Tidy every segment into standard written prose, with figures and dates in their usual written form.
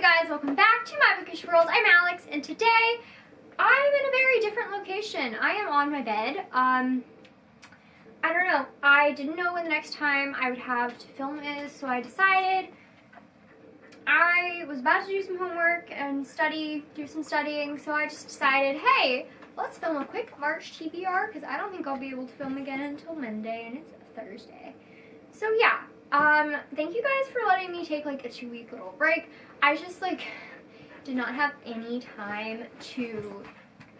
Hey guys, welcome back to my bookish world. I'm Alex, and today I'm in a very different location. I am on my bed. I don't know. I didn't know when the next time I would have to film is, so I decided I was about to do some homework and do some studying, so I just decided, hey, let's film a quick March TBR, because I don't think I'll be able to film again until Monday, and it's Thursday. So yeah. Thank you guys for letting me take like a 2-week little break. I just did not have any time to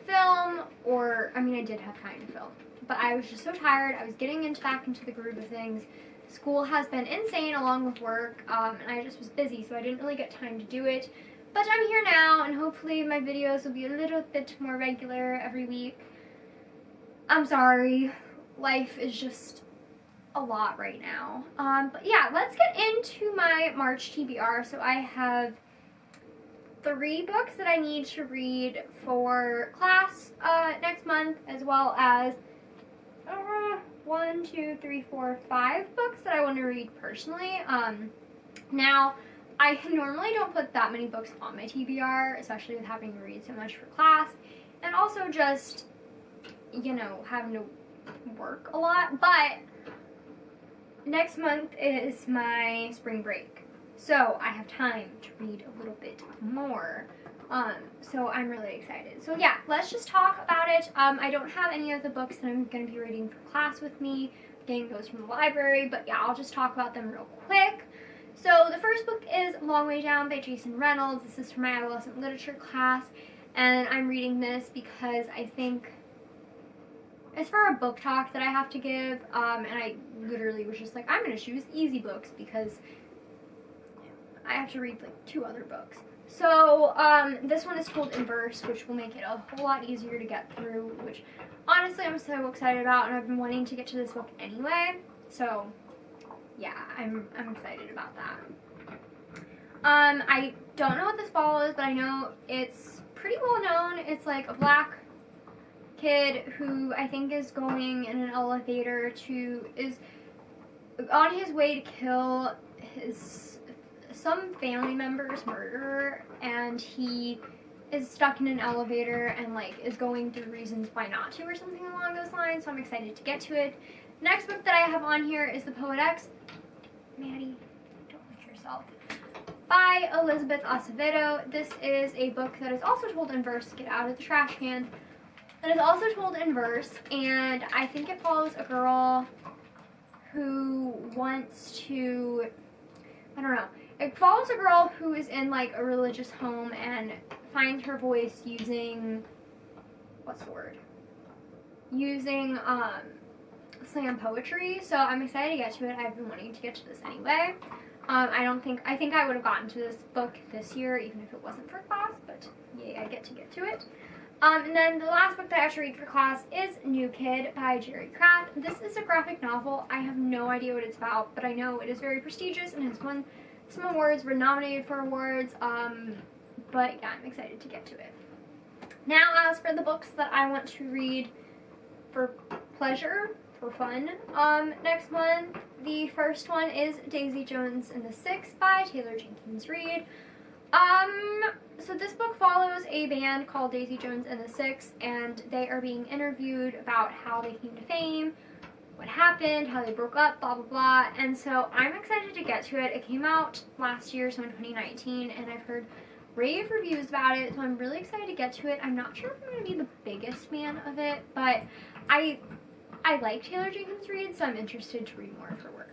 film, or I mean I did have time to film, but I was just so tired. I was getting back into the groove of things. School has been insane along with work, and I just was busy, so I didn't really get time to do it. But I'm here now, and hopefully my videos will be a little bit more regular every week. I'm sorry, life is just a lot right now. But yeah, let's get into my March TBR. So I have 3 books that I need to read for class next month, as well as 1, 2, 3, 4, 5 books that I want to read personally. Now, I normally don't put that many books on my TBR, especially with having to read so much for class, and also just, you know, having to work a lot, but next month is my spring break, so I have time to read a little bit more, so I'm really excited. So yeah, let's just talk about it. I don't have any of the books that I'm going to be reading for class with me, getting those from the library, but yeah, I'll just talk about them real quick. So the first book is Long Way Down by Jason Reynolds. This is for my adolescent literature class, and I'm reading this because I think it's for a book talk that I have to give, and I literally was just like, I'm going to choose easy books because I have to read like 2 other books. So this one is told in verse, which will make it a whole lot easier to get through, which honestly I'm so excited about, and I've been wanting to get to this book anyway. So yeah, I'm excited about that. I don't know what this follows, but I know it's pretty well known. It's like a black kid who I think is going in an elevator is on his way to kill some family member's murderer, and he is stuck in an elevator and is going through reasons why not to, or something along those lines. So I'm excited to get to it. Next book that I have on here is The Poet X. Maddie, don't lick yourself. By Elizabeth Acevedo. This is a book that is also told in verse. Get out of the trash can. That is also told in verse, and I think it follows a girl who wants to, I don't know, it follows a girl who is in a religious home and finds her voice using, what's the word? Using slam poetry. So I'm excited to get to it. I've been wanting to get to this anyway. I think I would have gotten to this book this year even if it wasn't for class, but yay, I get to it. And then the last book that I have to read for class is New Kid by Jerry Craft. This is a graphic novel. I have no idea what it's about, but I know it is very prestigious and has won some awards, were nominated for awards, but yeah, I'm excited to get to it. Now, as for the books that I want to read for pleasure, for fun, next month, the first one is Daisy Jones and the Six by Taylor Jenkins Reid. So this book follows a band called Daisy Jones and the Six, and they are being interviewed about how they came to fame, what happened, how they broke up, blah, blah, blah. And so I'm excited to get to it. It came out last year, so in 2019, and I've heard rave reviews about it, so I'm really excited to get to it. I'm not sure if I'm going to be the biggest fan of it, but I like Taylor Jenkins Reid, so I'm interested to read more of her work.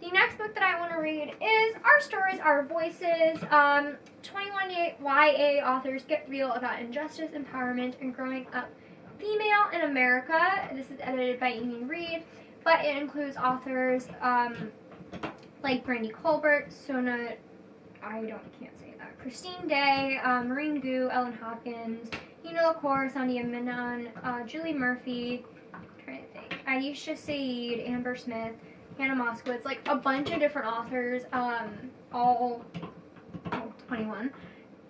The next book that I want to read is Our Stories, Our Voices. 21 YA authors get real about injustice, empowerment, and growing up female in America. This is edited by Amy Reed, but it includes authors like Brandy Colbert, Sona, can't say that, Christine Day, Maureen Gu, Ellen Hopkins, Nina LaCour, Sandia Menon, Julie Murphy, I'm trying to think, Aisha Saeed, Amber Smith, Hannah Moskowitz, a bunch of different authors, all 21.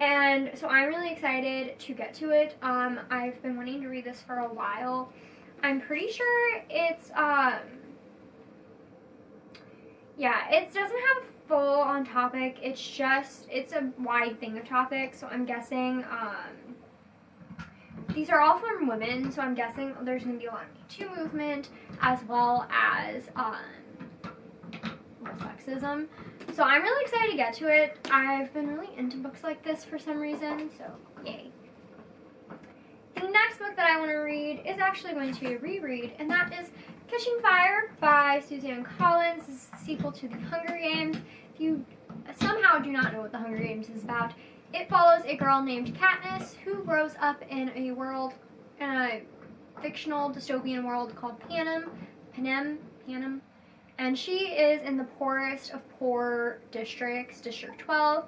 And so I'm really excited to get to it. I've been wanting to read this for a while. I'm pretty sure it's, yeah, it doesn't have full on topic. It's a wide thing of topics, so I'm guessing these are all from women, so I'm guessing there's going to be a lot of Me Too movement as well as sexism. So I'm really excited to get to it. I've been really into books like this for some reason, so yay. The next book that I want to read is actually going to be a reread, and that is Catching Fire by Suzanne Collins. This is the sequel to The Hunger Games. If you somehow do not know what The Hunger Games is about, it follows a girl named Katniss who grows up in a fictional dystopian world called Panem, and she is in the poorest of poor districts, District 12.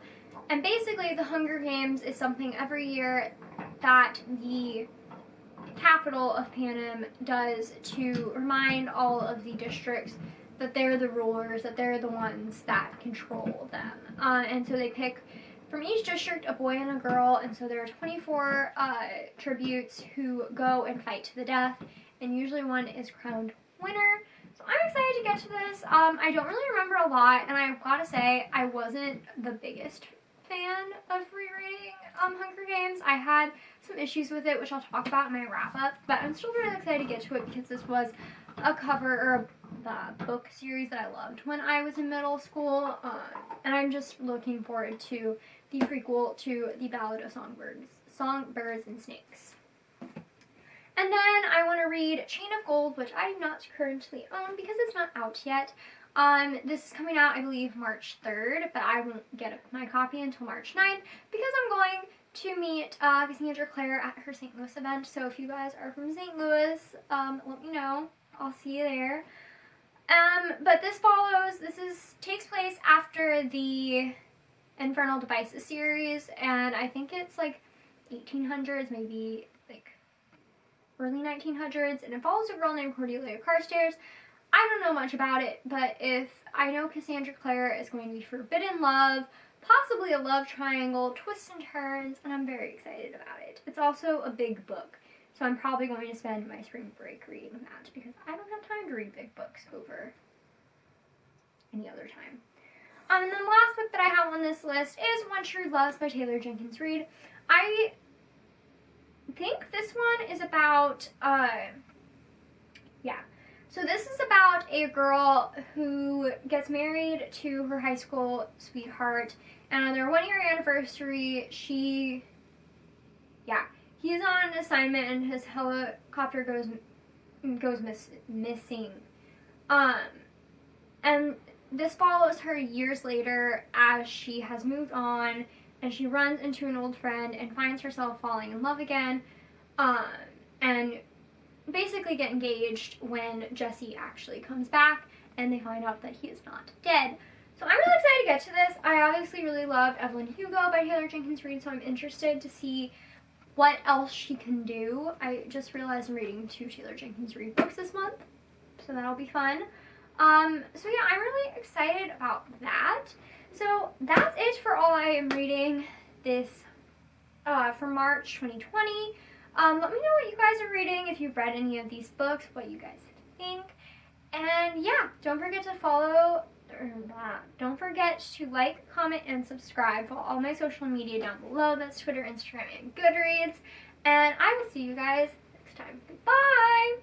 And basically, the Hunger Games is something every year that the capital of Panem does to remind all of the districts that they're the rulers, that they're the ones that control them. And so they pick from each district a boy and a girl, and so there are 24 tributes who go and fight to the death, and usually one is crowned winner. So I'm excited to get to this. I don't really remember a lot, and I've got to say, I wasn't the biggest fan of rereading Hunger Games. I had some issues with it, which I'll talk about in my wrap-up, but I'm still really excited to get to it because this was a cover or a book series that I loved when I was in middle school, and I'm just looking forward to the prequel to The Ballad of Songbirds and Snakes. And then I want to read Chain of Gold, which I do not currently own because it's not out yet. This is coming out, I believe, March 3rd, but I won't get my copy until March 9th because I'm going to meet Cassandra Clare at her St. Louis event. So if you guys are from St. Louis, let me know. I'll see you there. But this takes place after the Infernal Devices series, and I think it's like 1800s, maybe like early 1900s, and it follows a girl named Cordelia Carstairs. I don't know much about it, but if I know Cassandra Clare is going to be forbidden love, possibly a love triangle, twists and turns, and I'm very excited about it. It's also a big book, so I'm probably going to spend my spring break reading that because I don't have time to read big books over any other time. And then the last book that I have on this list is One True Loves by Taylor Jenkins Reid. I think this one is about, So this is about a girl who gets married to her high school sweetheart, and on their 1-year anniversary, he's on an assignment and his helicopter goes missing. And this follows her years later as she has moved on, and she runs into an old friend and finds herself falling in love again, and basically get engaged when Jesse actually comes back and they find out that he is not dead. So I'm really excited to get to this. I obviously really loved Evelyn Hugo by Taylor Jenkins Reid, so I'm interested to see what else she can do. I just realized I'm reading 2 Taylor Jenkins Reid books this month, so that'll be fun. So yeah, I'm really excited about that. So that's it for all I am reading this for March 2020. Let me know what you guys are reading, if you've read any of these books, what you guys think. And yeah, don't forget to like, comment, and subscribe. Follow all my social media down below. That's Twitter, Instagram, and Goodreads. And I will see you guys next time. Bye!